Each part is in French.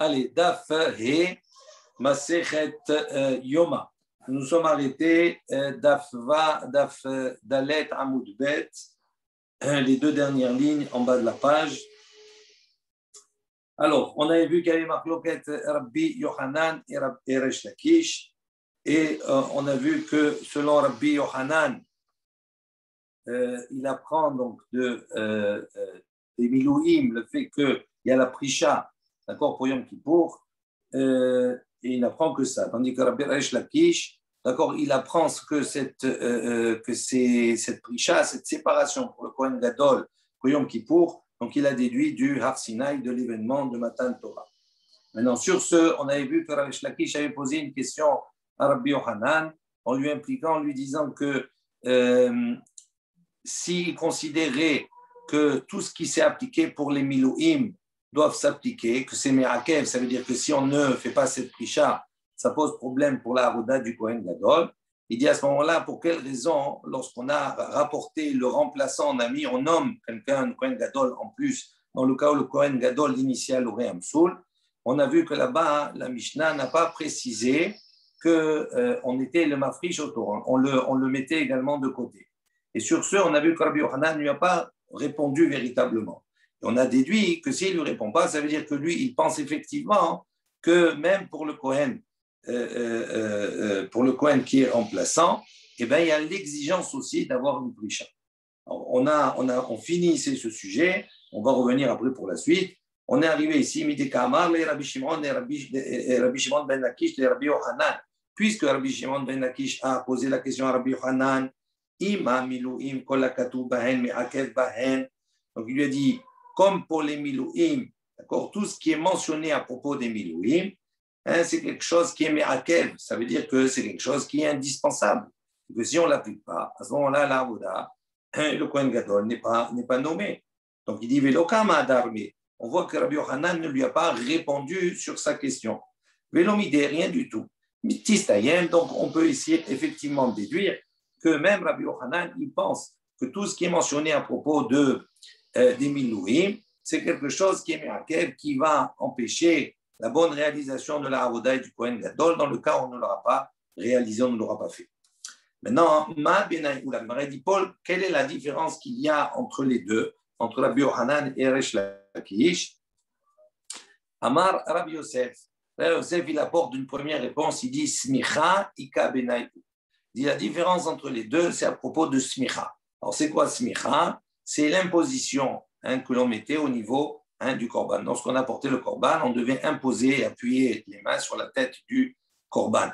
Allez, Daf He, Masechet Yoma. Nous sommes arrêtés Daf Va, Daf Dalet Amoud Bet, les deux dernières lignes en bas de la page. Alors, on avait vu qu'il y avait Marloket Rabbi Yohanan et Resh Lakish, et on a vu que selon Rabbi Yohanan, il apprend donc des Milouim, le fait qu'il y a la Prisha, d'accord, pour Yom Kippour, et il n'apprend que ça. Tandis que Rabbi Resh Lakish, d'accord, il apprend que cette Prisha, cette séparation pour le Kohen Gadol, pour Yom Kippour, donc il a déduit du Har Sinai, de l'événement de Matan Torah. Maintenant, sur ce, on avait vu que Rabbi Resh Lakish avait posé une question à Rabbi Yohanan, en lui impliquant, en lui disant que s'il considérait que tout ce qui s'est appliqué pour les Milouim doivent s'appliquer, que c'est Me'akev, ça veut dire que si on ne fait pas cette Prisha, ça pose problème pour la Avoda du Kohen Gadol. Il dit à ce moment-là, pour quelle raison, lorsqu'on a rapporté le remplaçant, on nomme quelqu'un, un Kohen Gadol en plus, dans le cas où le Kohen Gadol initial aurait un Msoul, on a vu que là-bas, la Mishnah n'a pas précisé qu'on était le Mafrish autour, on le mettait également de côté. Et sur ce, on a vu que Rabbi Yohanan ne lui a pas répondu véritablement. Et on a déduit que s'il ne lui répond pas, ça veut dire que lui, il pense effectivement que même pour le Kohen, qui est remplaçant, eh bien, il y a l'exigence aussi d'avoir une prisha. On finit ici ce sujet, on va revenir après pour la suite. On est arrivé ici, Midi Kamar, les Rabbi Shimon et Rabbi Shimon ben Lakish, les Rabbi Yohanan. Puisque Rabbi Shimon ben Lakish a posé la question à Rabbi Yohanan, donc il lui a dit, comme pour les Milouim, d'accord, tout ce qui est mentionné à propos des Milouim, c'est quelque chose qui est Me'akev, ça veut dire que c'est quelque chose qui est indispensable. Et que si on ne l'applique pas, à ce moment-là, la Avoda, le Kohen Gadol n'est pas nommé. Donc il dit, Velo kama adarme. On voit que Rabbi Yohanan ne lui a pas répondu sur sa question. Velo midé, rien du tout. Mitistayem, donc on peut essayer effectivement déduire que même Rabbi Yohanan, il pense que tout ce qui est mentionné à propos des Milouim, c'est quelque chose qui est Me'akev, qui va empêcher la bonne réalisation de la Avoda et du Kohen Gadol, dans le cas où on ne l'aura pas réalisé, on ne l'aura pas fait. Maintenant, dit Paul, quelle est la différence qu'il y a entre les deux, entre Rabbi Yohanan et Resh Lakish? Amar Rabbi Yosef. Rabbi Yosef, il apporte une première réponse, il dit Smicha Ika Benayou. Il dit la différence entre les deux, c'est à propos de Smicha. Alors, c'est quoi Smicha? C'est l'imposition que l'on mettait au niveau du korban. Lorsqu'on apportait le korban, on devait imposer et appuyer les mains sur la tête du korban.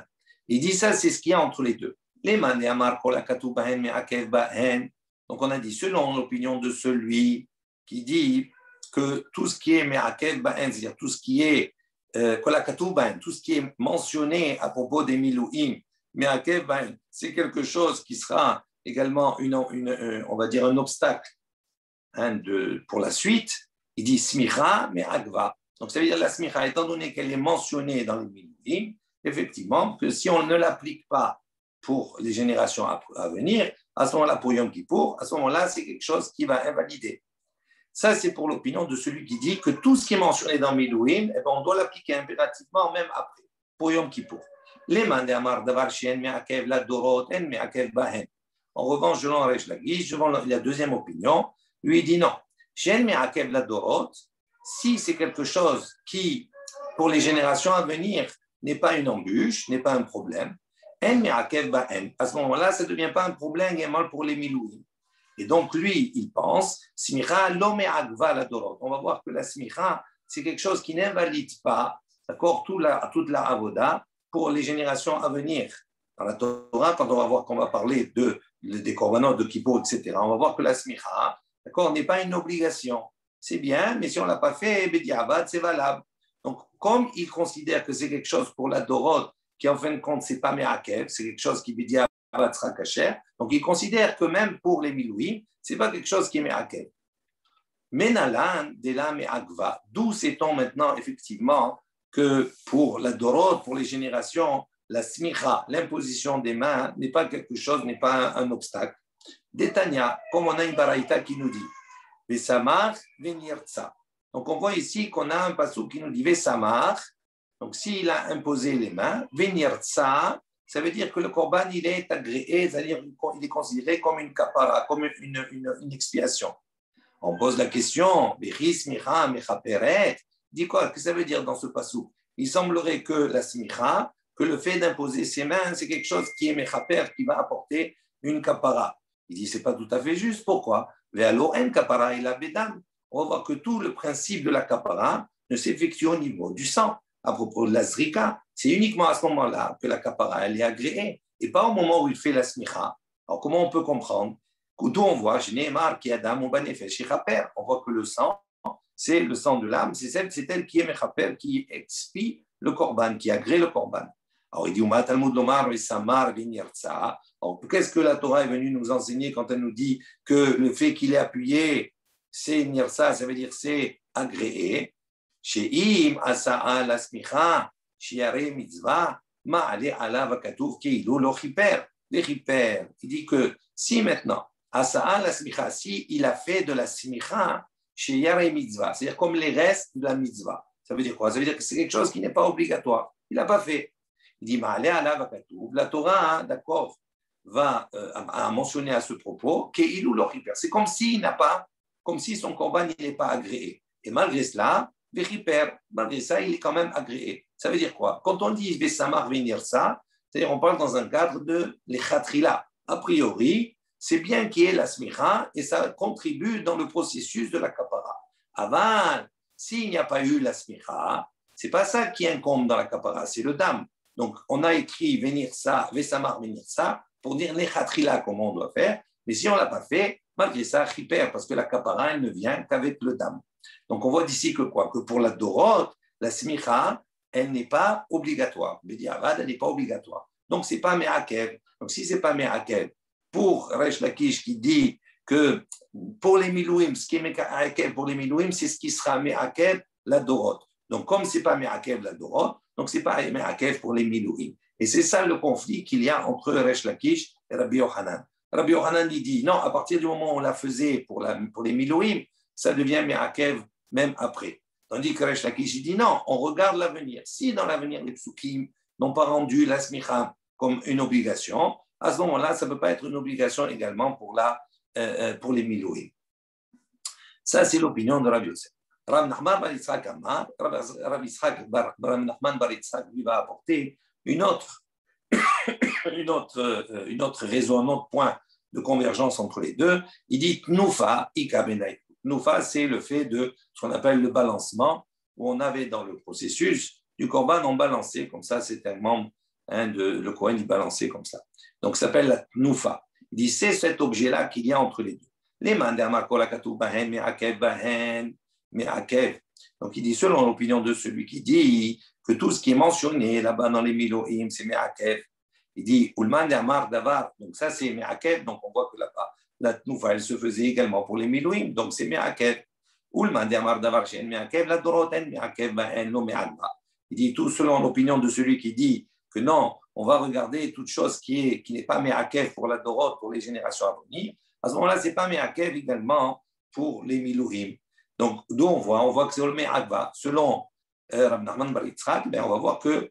Il dit ça, c'est ce qu'il y a entre les deux. Les manes amar kol hakatuv bahen me'akev bahen. Donc on a dit, selon l'opinion de celui qui dit que tout ce qui est me'akev bahen, c'est-à-dire tout ce qui est kol hakatuv bahen, tout ce qui est mentionné à propos des milouim, me'akev bahen, c'est quelque chose qui sera également on va dire un obstacle pour la suite. Il dit smicha me'agva. Donc ça veut dire la smicha, étant donné qu'elle est mentionnée dans les milouim, effectivement, que si on ne l'applique pas pour les générations à venir, à ce moment-là, pour Yom Kippour, à ce moment-là, c'est quelque chose qui va invalider. Ça, c'est pour l'opinion de celui qui dit que tout ce qui est mentionné dans Milouim, on doit l'appliquer impérativement même après, pour Yom Kippour. Les mandé amar davar shien me'akev la dorot en me'akev bahen. En revanche, selon Resh Lakish, selon la deuxième opinion, lui il dit non. Shien me'akev la dorot, si c'est quelque chose qui, pour les générations à venir, n'est pas une embûche, n'est pas un problème, à ce moment-là, ça ne devient pas un problème pour les Milouim. Et donc, lui, il pense, smicha lo me'agva la dorot. On va voir que la smicha, c'est quelque chose qui n'invalide pas, d'accord, toute la avoda pour les générations à venir. Dans la Torah, quand on va voir qu'on va parler des korbanot, de Kippour, etc., on va voir que la smicha, d'accord, n'est pas une obligation. C'est bien, mais si on ne l'a pas fait, bediavad, c'est valable. Donc, comme il considère que c'est quelque chose pour la dorot, qui en fin de compte, ce n'est pas me'akev, c'est quelque chose qui bediavad sera kasher, donc il considère que même pour les milouim, ce n'est pas quelque chose qui est me'akev. Menalan de la me'agva. D'où sait-on maintenant effectivement que pour la dorot, pour les générations, la smicha, l'imposition des mains, n'est pas quelque chose, n'est pas un obstacle. Détania, comme on a une baraïta qui nous dit, Vesamach venirtsa. Donc, on voit ici qu'on a un passage qui nous dit Vesamar. Donc, s'il a imposé les mains, Venirtsa, ça veut dire que le korban, il est agréé, c'est-à-dire qu'il est considéré comme une kapara, comme une expiation. On pose la question, Bechis, Micha, Mechaperet, dit quoi? Qu'est-ce que ça veut dire dans ce passage? Il semblerait que la smicha, que le fait d'imposer ses mains, c'est quelque chose qui est mechaper, qui va apporter une kapara. Il dit, c'est pas tout à fait juste. Pourquoi? Ve'aloen kapara ila bedam. On voit que tout le principe de la kapara ne s'effectue au niveau du sang. À propos de la zrika, c'est uniquement à ce moment-là que la kapara, elle est agréée, et pas au moment où il fait la smicha. Alors, comment on peut comprendre? D'où on voit, on voit que le sang, c'est le sang de l'âme, c'est elle qui est mechaper, qui expie le korban, qui agrée le korban. Alors il dit, alors, qu'est-ce que la Torah est venue nous enseigner quand elle nous dit que le fait qu'il est appuyé, c'est nirsa, ça veut dire c'est agréé. She'im asa'a la smicha, shiare mitzvah, ma'ale alav katuv keilu lo chiper. Il dit que si maintenant, asa'a la smicha, si il a fait de la smicha, shiare mitzvah, c'est-à-dire comme les restes de la mitzvah. Ça veut dire quoi? Ça veut dire que c'est quelque chose qui n'est pas obligatoire. Il n'a pas fait. Il dit, ma'ale alav katuv. La Torah, d'accord, va mentionner à ce propos keilu lo chiper. C'est comme s'il n'a pas, comme si son korban n'est pas agréé. Et malgré cela, malgré ça, il est quand même agréé. Ça veut dire quoi? Quand on dit Vesamar venir ça, c'est-à-dire on parle dans un cadre de l'Echatrila. A priori, c'est bien qu'il y ait la smicha et ça contribue dans le processus de la kapara. Avant, s'il n'y a pas eu la smicha, c'est pas ça qui incombe dans la kapara, c'est le dam. Donc on a écrit venir ça, Vesamar venir ça, pour dire l'Echatrila comment on doit faire, mais si on ne l'a pas fait, malgré ça, chiper, parce que la kapara, elle ne vient qu'avec le dam. Donc, on voit d'ici que quoi? Que pour la Dorot, la smicha, elle n'est pas obligatoire. Bediavad, elle n'est pas obligatoire. Donc, ce n'est pas me'akev. Donc, si ce n'est pas me'akev, pour Resh Lakish qui dit que pour les milouim, ce qui est me'akev pour les milouim, c'est ce qui sera me'akev la Dorot. Donc, comme ce n'est pas me'akev la Dorot, donc ce n'est pas me'akev pour les milouim. Et c'est ça le conflit qu'il y a entre Resh Lakish et Rabbi Yochanan. Rabbi Yochanan, il dit, non, à partir du moment où on la faisait pour les milouim, ça devient me'akev même après. Tandis que Resh Lakish dit non, on regarde l'avenir. Si dans l'avenir, les psukim n'ont pas rendu la smicha comme une obligation, à ce moment-là, ça ne peut pas être une obligation également pour les milouim. Ça, c'est l'opinion de Rabbi Yosef. Rav Nachman bar Yitzhak Amar, Rav Nachman bar Yitzhak lui va apporter une autre raison, un autre point de convergence entre les deux. Il dit Tnufa ika benay. Noufa, c'est le fait de ce qu'on appelle le balancement, où on avait dans le processus du korban, on balançait, comme ça, c'est un membre, le Kohen, il balançait comme ça. Donc, ça s'appelle la Noufa. Il dit, c'est cet objet-là qu'il y a entre les deux. Les me'akev. Donc, il dit, selon l'opinion de celui qui dit que tout ce qui est mentionné là-bas dans les Miloïm, c'est me'akev. Il dit, Ulman Amar Davar. Donc, ça, c'est me'akev. Donc, on voit que là-bas, la tnoufa, elle se faisait également pour les milouim, donc c'est me'akev. Ulman Amar Davar Shen me'akev, la doroten me'akev, ba'en lo me'alba. Il dit tout selon l'opinion de celui qui dit que non, on va regarder toute chose qui n'est pas me'akev pour la dorot, pour les générations à venir. À ce moment-là, c'est pas me'akev également pour les milouim. Donc, d'où on voit que c'est le me'akva. Selon Rav Nachman bar Yitzhak, on va voir que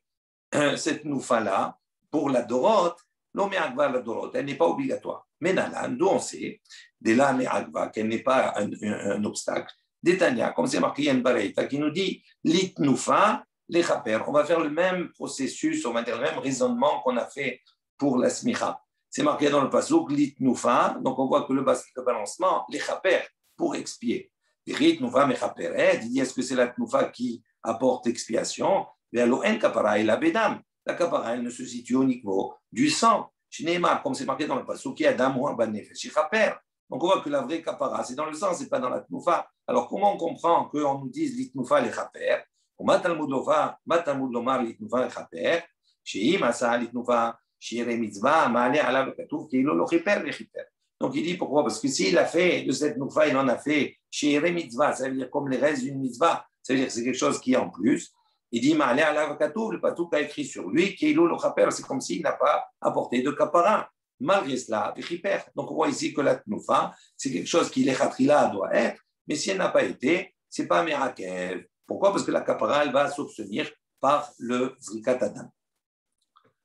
cette noufa-là, pour la dorot, l'homme agva la dorot, elle n'est pas obligatoire. Mais Nalan, d'où on sait, dès là, agva, qu'elle n'est pas un obstacle. Détania, comme c'est marqué en Baraita, qui nous dit l'itnoufa, les chaper. On va faire le même processus, on va dire le même raisonnement qu'on a fait pour la smicha. C'est marqué dans le pasuk l'itnoufa, donc on voit que le balancement, les chaper, pour expier. L'itnoufa, mais chaperet, il dit est-ce que c'est la tnoufa qui apporte expiation? Mais l'oen kapara et la bedam. La kapara, elle ne se situe au niveau du sang. Shneimar, comme c'est marqué dans le pasuk, Adam ou Banefesh, donc on voit que la vraie kapara, c'est dans le sang, c'est pas dans la tnoufa. Alors comment on comprend qu'on nous dise l'itnoufa les chaper? Matalmud lomar l'itnoufa les chaper, sheim asa l'itnoufa, shire mitzvah, ma'ale alav katuv, keilo lo chiper les chiper. Donc il dit pourquoi? Parce que s'il a fait de cette tnoufa, il en a fait shire mitzvah, ça veut dire comme les restes d'une mitzvah, ça veut dire que c'est quelque chose qui est en plus. Il dit, ma'ale alav katuv, le patouk a écrit sur lui, keilo lo chaper, c'est comme s'il n'a pas apporté de kapara. Malgré cela, donc on voit ici que la tnoufa, c'est quelque chose qui l'Echatrila doit être, mais si elle n'a pas été, ce n'est pas Merakev. Pourquoi? Parce que la kapara, elle va s'obtenir par le Zrikat Adam.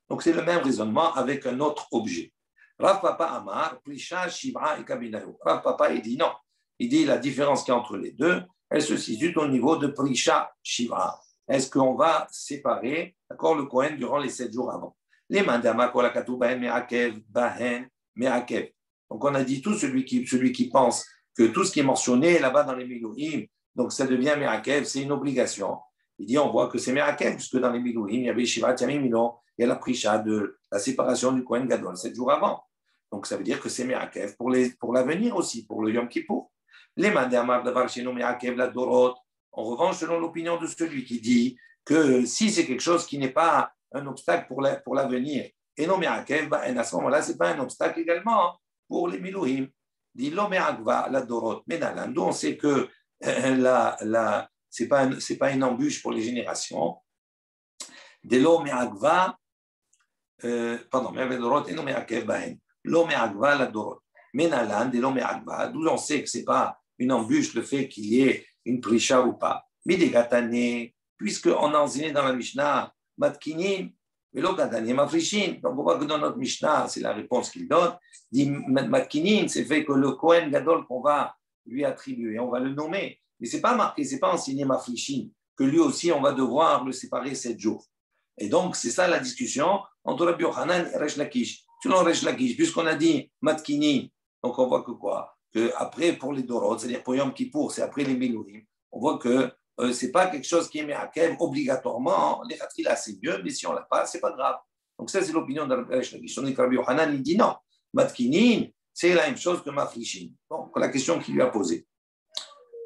Donc, c'est le même raisonnement avec un autre objet. Rav Papa Amar, Prisha, Shivra et Kabinayo. Rav Papa, il dit non. Il dit la différence qu'il y a entre les deux, elle se situe au niveau de Prisha, Shivra. Est-ce qu'on va séparer, d'accord, le Kohen durant les 7 jours avant? Les mandama kolakatu bahen me'akev, bahen me'akev. Donc, on a dit tout celui qui pense que tout ce qui est mentionné là-bas dans les Milouim, donc ça devient me'akev, c'est une obligation. Il dit, on voit que c'est me'akev, puisque dans les Milouim, il y avait Shivat Yamim Milo, il y a la Prisha de la séparation du Kohen Gadol 7 jours avant. Donc, ça veut dire que c'est me'akev pour l'avenir aussi, pour le Yom Kippour. Les mandamar davar sheno me'akev la dorot. En revanche, selon l'opinion de celui qui dit que si c'est quelque chose qui n'est pas un obstacle pour l'avenir, et non me'akev, à ce moment-là, ce n'est pas un obstacle également pour les Milouim. Dit lo me'akva la dorot menalan. Donc, on sait que ce n'est pas une embûche pour les générations. De lo me'akva, pardon, me'akva dorot, et non me'akev bahen. Lo me'akva la dorot. Menalan, de lo me'akva, d'où on sait que ce n'est pas une embûche le fait qu'il y ait une prisha ou pas. Mais des gatane, puisqu'on a enseigné dans la Mishnah, matkinin, mais le gatane mafrishin. Donc on voit que dans notre Mishnah, c'est la réponse qu'il donne, dit matkinin, c'est fait que le Kohen Gadol qu'on va lui attribuer, on va le nommer. Mais ce n'est pas marqué, ce n'est pas enseigné mafrishin, que lui aussi on va devoir le séparer 7 jours. Et donc c'est ça la discussion entre Rabbi Yochanan et Resh Lakish. Selon Resh Lakish, puisqu'on a dit matkinin, donc on voit que quoi? Que après pour les Dorot, c'est-à-dire pour Yom Kippour, c'est après les Milouim, on voit que ce n'est pas quelque chose qui est me'akev obligatoirement. Les Khatila, c'est mieux, mais si on ne l'a pas, ce n'est pas grave. Donc ça, c'est l'opinion de Resh Lakish. On dit que Rabbi Yochanan, il dit non. Matkinin, c'est la même chose que Mafrishin. Donc la question qu'il lui a posée.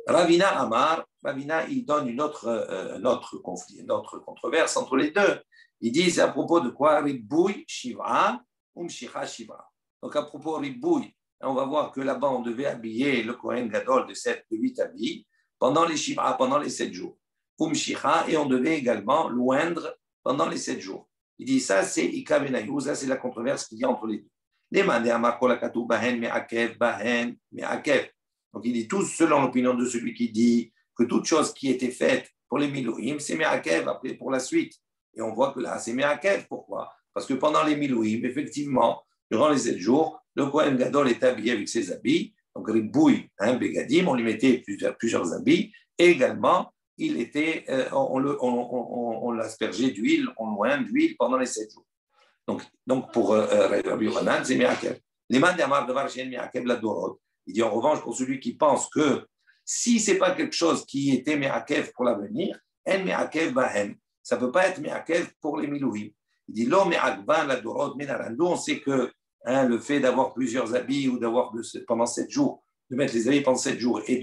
Ravina Amar, Ravina, il donne une autre conflit, une autre controverse entre les deux. Il dit, c'est à propos de quoi? Ribouy Shivra ou Mshicha Shivra. Donc à propos Ribouy, on va voir que là-bas, on devait habiller le Kohen Gadol de 8 habits pendant les Shivra, pendant les 7 jours. Umshicha, et on devait également l'oindre pendant les 7 jours. Il dit ça, c'est Ika Benayou, ça c'est la controverse qu'il y a entre les deux. Les mandé Amakolakatu Bahen Me'akev, Bahen Me'akev. Donc il dit tous selon l'opinion de celui qui dit que toute chose qui était faite pour les Milouim, c'est Me'akev après pour la suite. Et on voit que là, c'est Me'akev. Pourquoi? Parce que pendant les Milouim, effectivement, durant les 7 jours, le Kohen Gadol est habillé avec ses habits, donc Ribouy, Begadim, on lui mettait plusieurs habits, et également, il était, on l'aspergeait d'huile, on loin d'huile pendant les 7 jours. Donc pour Rabbi Yochanan, c'est Me'akev. Les mandamar de Varchen Me'akev la Dorot. Il dit en revanche, pour celui qui pense que si ce n'est pas quelque chose qui était Me'akev pour l'avenir, En Me'akev Bahen, ça ne peut pas être Me'akev pour les Milouim. Il dit Lo Me'akva la Dorot Menarandu, on sait que le fait d'avoir plusieurs habits ou d'avoir pendant 7 jours, de mettre les habits pendant 7 jours et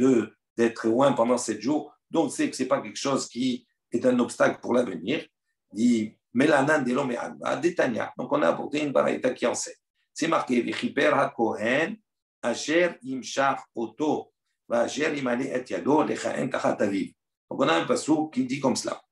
d'être loin pendant 7 jours, donc on sait que ce n'est pas quelque chose qui est un obstacle pour l'avenir. Il dit Melanan de l'homme Agba, Détania. Donc on a apporté une baraïta qui enseigne. C'est marqué Vichiper HaKohen, Asher Imshach Oto, Asher Imale Et Yado, Lechaen Tachat Aviv. Donc on a un passou qui dit comme cela.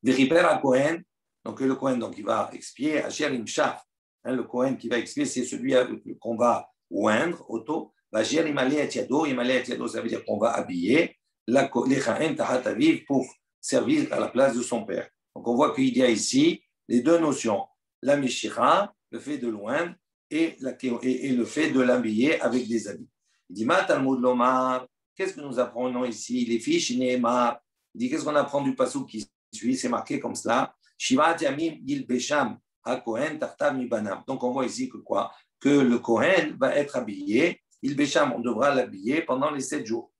Vichiper HaKohen, donc le Kohen donc, il va expier, Asher Imshach. Le Kohen qui va expier, c'est celui qu'on va oindre, auto. Asher Imale Et Yado, Imale Et Yado, ça veut dire qu'on va habiller, Lechaen Tachat Aviv pour servir à la place de son père. Donc, on voit qu'il y a ici les deux notions, la Mishira, le fait de loindre, et le fait de l'habiller avec des habits. Il dit, Ma Talmud Lomar, qu'est-ce que nous apprenons ici? Les fiches Nehemar. Il dit, qu'est-ce qu'on apprend du passage qui suit? C'est marqué comme cela. Shivat Yamim Gil Besham HaKohen Tartav Mibanam. Donc, on voit ici que quoi? Que le Kohen va être habillé. Il Besham, on devra l'habiller pendant les 7 jours.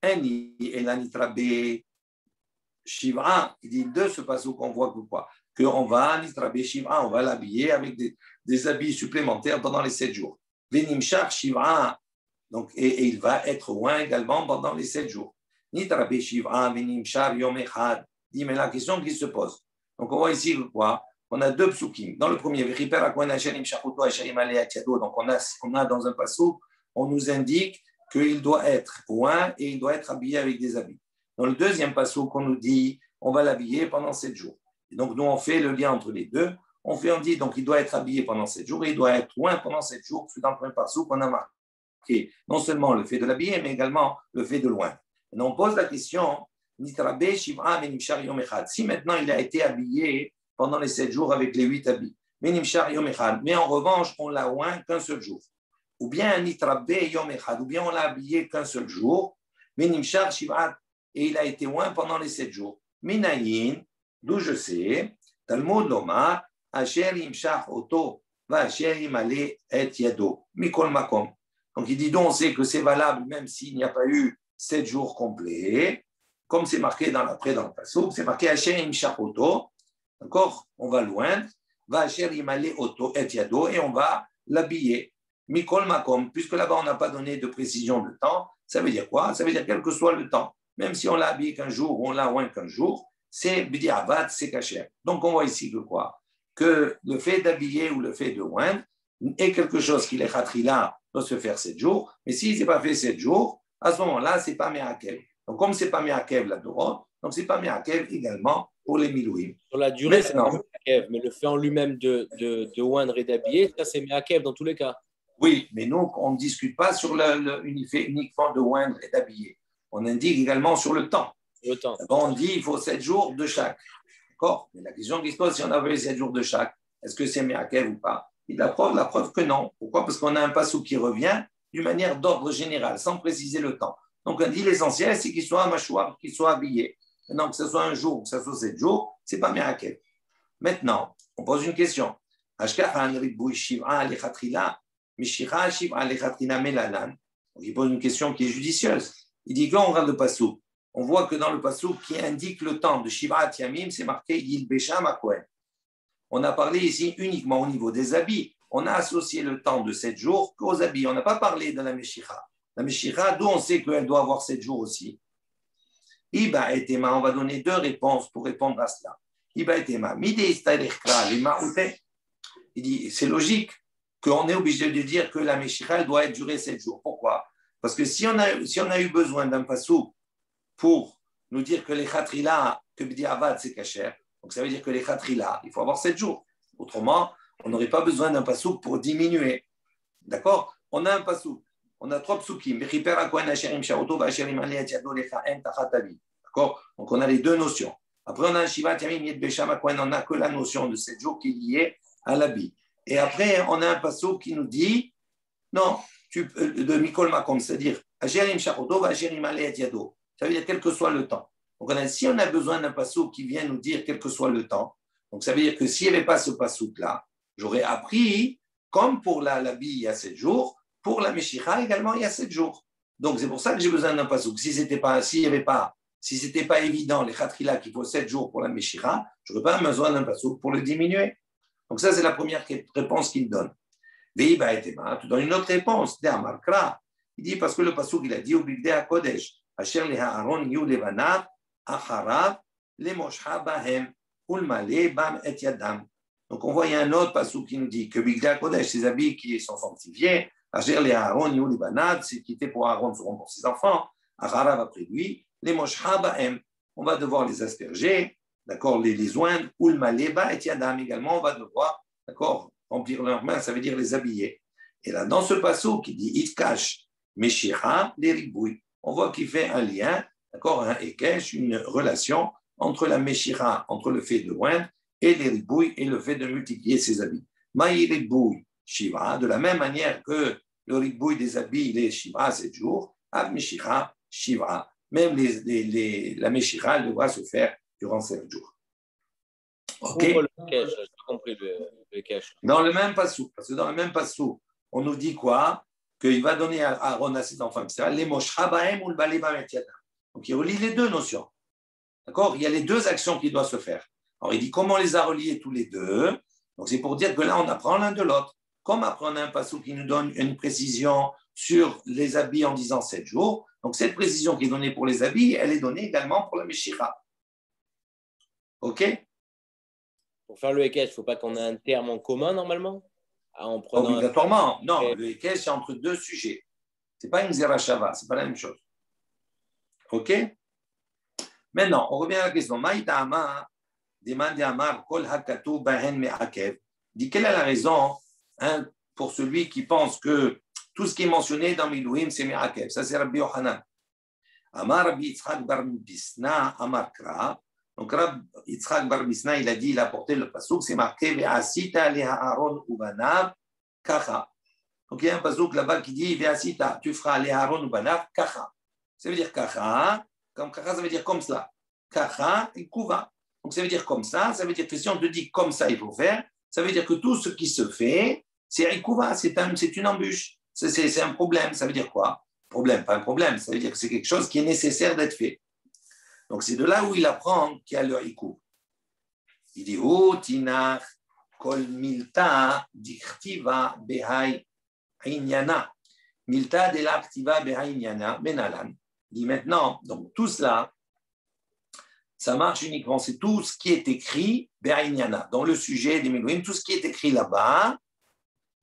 Eni Elanitrabe. Shiva, il dit de ce passage qu'on voit que quoi? Qu'on va nitraber Shiva, on va l'habiller avec des habits supplémentaires pendant les 7 jours. Venimshar Shiva, donc, et il va être loin également pendant les 7 jours. Nitrabe Shiva, Venimshar Yom Echad. Dit, mais la question qui se pose. Donc, on voit ici quoi? On a 2 psukim. Dans le premier, donc on a dans un passage, on nous indique qu'il doit être loin et il doit être habillé avec des habits. Dans le deuxième passage qu'on nous dit, on va l'habiller pendant 7 jours. Et donc, nous, on fait le lien entre les deux. On dit, donc, il doit être habillé pendant 7 jours et il doit être loin pendant 7 jours. C'est dans le premier passage qu'on a marqué non seulement le fait de l'habiller, mais également le fait de loin. on pose la question, si maintenant il a été habillé pendant les 7 jours avec les 8 habits, mais en revanche, on l'a oint qu'un seul jour. Ou bien ou bien on l'a habillé qu'un seul jour, et il a été oint pendant les 7 jours. Minayin, d'où je sais, Talmud Loma, Asher Imshach Oto, Va Asher Imale et Yado, Mikol Makom. Donc il dit donc, on sait que c'est valable même s'il n'y a pas eu 7 jours complets, comme c'est marqué dans le passouk, c'est marqué Asher Imshach Oto, d'accord, on va loin, Va Asher Imale Oto et Yado, et on va l'habiller. Mikol Makom, puisque là-bas on n'a pas donné de précision de temps, ça veut dire quoi? Ça veut dire quel que soit le temps, même si on l'a habillé qu'un jour ou on l'a oint qu'un jour, c'est b'di'avad, c'est kasher. Donc on voit ici que quoi? Que le fait d'habiller ou le fait de oindre est quelque chose qui, les khatrila, doit se faire 7 jours, mais s'il ne s'est pas fait 7 jours, à ce moment-là, ce n'est pas me'akev. Donc comme ce n'est pas me'akev la Torah, donc ce n'est pas me'akev également pour les milouim. Sur la durée, c'est pas me'akev, mais le fait en lui-même de oindre et d'habiller, ça c'est me'akev dans tous les cas. Oui, mais nous, on ne discute pas sur uniquement de oindre et d'habiller. On indique également sur le temps. D'abord, on dit qu'il faut 7 jours de chaque. D'accord? Mais la question qui se pose, si on avait 7 jours de chaque, est-ce que c'est me'akev ou pas? Et la preuve que non. Pourquoi? Parce qu'on a un passou qui revient d'une manière d'ordre général, sans préciser le temps. Donc, on dit l'essentiel, c'est qu'il soit mâchoire, qu'il soit habillé. Maintenant, que ce soit un jour, que ce soit 7 jours, ce n'est pas me'akev. Maintenant, on pose une question. Il pose une question qui est judicieuse. Il dit que là, on regarde le passouk. On voit que dans le passouk qui indique le temps de Shivat Yamim, c'est marqué Yil Besham Akohen. On a parlé ici uniquement au niveau des habits. On a associé le temps de 7 jours qu'aux habits. On n'a pas parlé de la Meshicha. La Meshicha, d'où on sait qu'elle doit avoir 7 jours aussi. Iba et Tema, on va donner 2 réponses pour répondre à cela. Iba et Tema, Mide Istarechra, les Maoute. Il dit, c'est logique qu'on est obligé de dire que la Meshicha doit durer 7 jours. Pourquoi? Parce que si on a eu besoin d'un passouk pour nous dire que les khatrila, que b'di'avad, c'est kasher, donc ça veut dire que les khatrila, il faut avoir 7 jours. Autrement, on n'aurait pas besoin d'un passouk pour diminuer. D'accord? On a un passouk. On a 3 psukim. D'accord? Donc on a les 2 notions. Après, on a un shivat yamim yed besham akwen, on n'a que la notion de 7 jours qui est liée à l'habit. Et après, on a un passouk qui nous dit, non, de Mikol Makom, c'est-à-dire, Asherim Shachoto, Asherim Aleh Yado. Ça veut dire quel que soit le temps. Donc, si on a besoin d'un passouk qui vient nous dire quel que soit le temps, donc ça veut dire que s'il n'y avait pas ce passouk-là, j'aurais appris, comme pour l'habit il y a 7 jours, pour la Meshicha également il y a 7 jours. Donc, c'est pour ça que j'ai besoin d'un passouk. Si ce n'était pas évident, les khatrila qu'il faut 7 jours pour la Meshicha, je n'aurais pas besoin d'un passouk pour le diminuer. Donc, ça, c'est la première réponse qu'il donne. Veiba et Tema, tu donnes une autre réponse. Il dit parce que le passouk, il a dit au Bigdei HaKodesh, Asher le Haaron yu levanav, acharav, le mosha bahem, ulmale bam et yadam. Donc, on voit, il y a un autre passouk qui nous dit que Bigdei HaKodesh, ses habits qui sont sanctifiés, Asher le Haaron yu levanav, c'est qui était pour Aaron seront pour ses enfants, acharav après lui, les mosha bahem. On va devoir les asperger, d'accord, les oindre, ou le maleba et yadam également, on va devoir, d'accord, remplir leurs mains, ça veut dire les habiller. Et là, dans ce passage qui dit Itkash, Meshicha, les ribouilles, on voit qu'il fait un lien, d'accord, un Ekesh, une relation entre la Meshicha, entre le fait de oindre, et les ribouilles, et le fait de multiplier ses habits. Maï ribouille, Shiva, de la même manière que le ribouille des habits, les Shiva, 7 jours, Ab Meshicha, Shiva. Même la Meshicha, elle devra se faire durant 7 jours. Ok. Le cache, j'ai compris le cache. Dans le même passou, parce que dans le même passou, on nous dit quoi? Qu'il va donner à Aaron à ses enfants, etc. Les moshra bahem ou le balé bahem. Donc il relie les 2 notions. D'accord? Il y a les 2 actions qui doivent se faire. Alors il dit comment on les a reliées tous les 2. Donc c'est pour dire que là on apprend l'un de l'autre. Comme après on a un passou qui nous donne une précision sur les habits en disant 7 jours. Donc cette précision qui est donnée pour les habits, elle est donnée également pour la Meshicha. Ok? Pour faire le Ekech, il ne faut pas qu'on ait un terme en commun normalement en prenant obligatoirement. Non, le Ekech, c'est entre 2 sujets. Ce n'est pas une Zerachava, ce n'est pas la même chose. Ok? Maintenant, on revient à la question. Maïtama, demande Amar, Kol Hakatu, Bahen Me'akev. Dit quelle est la raison pour celui qui pense que tout ce qui est mentionné dans Milouim, c'est Me'akev. Ça, c'est Rabbi Yochanan. Amar Rabbi Yitzhak bar Bisna, Amar Kra. Donc, Rabbi Yitzhak bar Bisna, il a dit, il a apporté le pasouk, c'est marqué Ve'asita le Aaron ubanav kacha. Donc, il y a un pasouk là-bas qui dit Ve'asita, tu feras le Aaron ubanav kacha. Ça veut dire kacha, comme kacha, ça veut dire comme cela. Kacha et kuva. Donc, ça veut dire comme ça veut dire que si on te dit comme ça, il faut faire, ça veut dire que tout ce qui se fait, c'est ikuva, c'est une embûche. C'est un problème. Ça veut dire quoi? Problème, pas un problème. Ça veut dire que c'est quelque chose qui est nécessaire d'être fait. Donc, c'est de là où il apprend qu'il y a le ikuv. Il dit, oh, tinach, kol milta, dichtiva, behai, inyana. Milta de l'activa, behai, inyana, benalan. Il dit maintenant, donc tout cela, ça marche uniquement, c'est tout ce qui est écrit, behai, inyana, dans le sujet des Milouim, tout ce qui est écrit là-bas.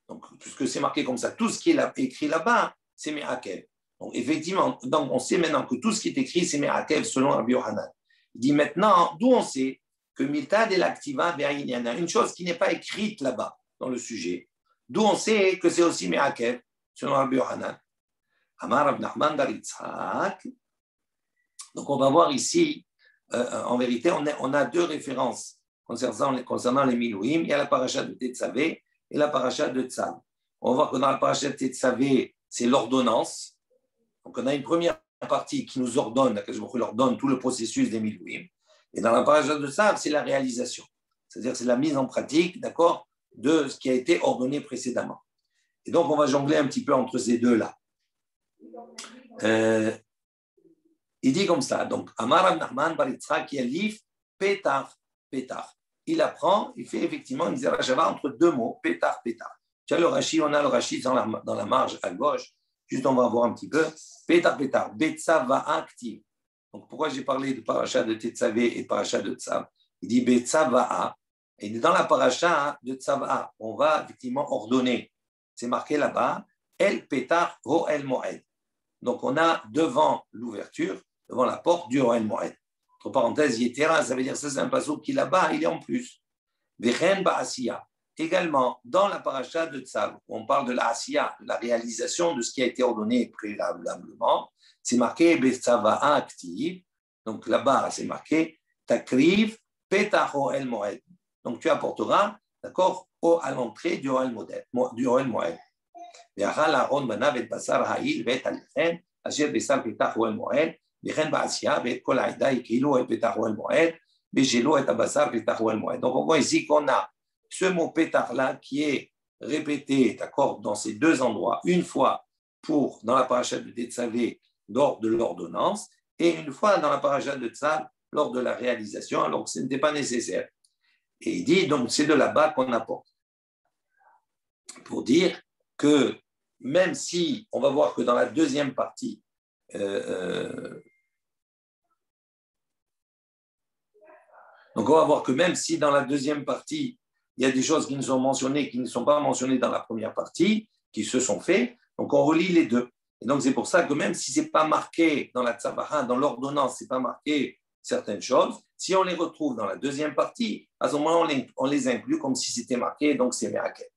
Donc, puisque c'est marqué comme ça, tout ce qui est écrit là-bas, c'est Me'akev. Donc, effectivement, donc on sait maintenant que tout ce qui est écrit, c'est Me'akev selon Rabbi Yohanan. Il dit maintenant, d'où on sait que Milta de l'activa Be'aïniana, une chose qui n'est pas écrite là-bas, dans le sujet, d'où on sait que c'est aussi Me'akev selon Rabbi Yohanan. Amar Rav Nachman bar Yitzhak. Donc, on va voir ici, en vérité, on a deux références concernant les Milouim. Il y a la paracha de Tetzavé et la paracha de Tzav. On va voir que dans la paracha de Tetzavé, c'est l'ordonnance. Donc, on a une première partie qui nous ordonne, tout le processus des Milouim. Et dans la paracha de Tzav, c'est la réalisation. C'est-à-dire c'est la mise en pratique, d'accord, de ce qui a été ordonné précédemment. Et donc, on va jongler un petit peu entre ces deux-là. Il dit comme ça, donc, Amar Rav Nachman bar Yitzhak Yalif, Petar, Petar. Il apprend, il fait effectivement une zerachava entre deux mots, Petar, Petar. Tu as le Rashi, on a le Rashi dans la marge à gauche, juste on va voir un petit peu. Petar, Petar, Betzava active. Donc pourquoi j'ai parlé de paracha de Tetzavé et paracha de Tzav? Il dit Betzava. Et dans la paracha de Tzava, on va effectivement ordonner. C'est marqué là-bas, El Petar Ho El Moed. Donc on a devant l'ouverture, devant la porte du Ho El Moed. Entre parenthèses, Yetera, ça veut dire que ça c'est un passeau qui là-bas, il est en plus. Vechen Ba'asiya. Également, dans la paracha de Tzav, on parle de la Asiya, de la réalisation de ce qui a été ordonné préalablement, c'est marqué Betzava active. Donc là-bas, c'est marqué Takriv Petaho El Moed. Donc tu apporteras, d'accord, à l'entrée du Oel Moed. Ve'achal Aaron banav et basar ha'il ve'et alechem asher besar petach Oel Moed ve'chen ba'asiya ve'et kol ha'ida yikilu et petach Oel Moed ve'shelo et abasar petach Oel Moed. Donc on voit ici qu'on a ce mot pétard là qui est répété, d'accord, dans ces deux endroits, une fois dans la paracha de Tetzavé lors de l'ordonnance et une fois dans la paracha de Tzav lors de la réalisation, alors que ce n'était pas nécessaire. Et il dit, donc c'est de là-bas qu'on apporte. Pour dire que même si, on va voir que dans la deuxième partie, donc on va voir que même si dans la deuxième partie, il y a des choses qui nous sont mentionnées, qui ne sont pas mentionnées dans la première partie, qui se sont faites, donc on relie les deux. Et donc c'est pour ça que même si ce n'est pas marqué dans la Tzavaha, dans l'ordonnance, ce n'est pas marqué certaines choses, si on les retrouve dans la deuxième partie, à ce moment-là, on les inclut comme si c'était marqué, donc c'est Me'akev.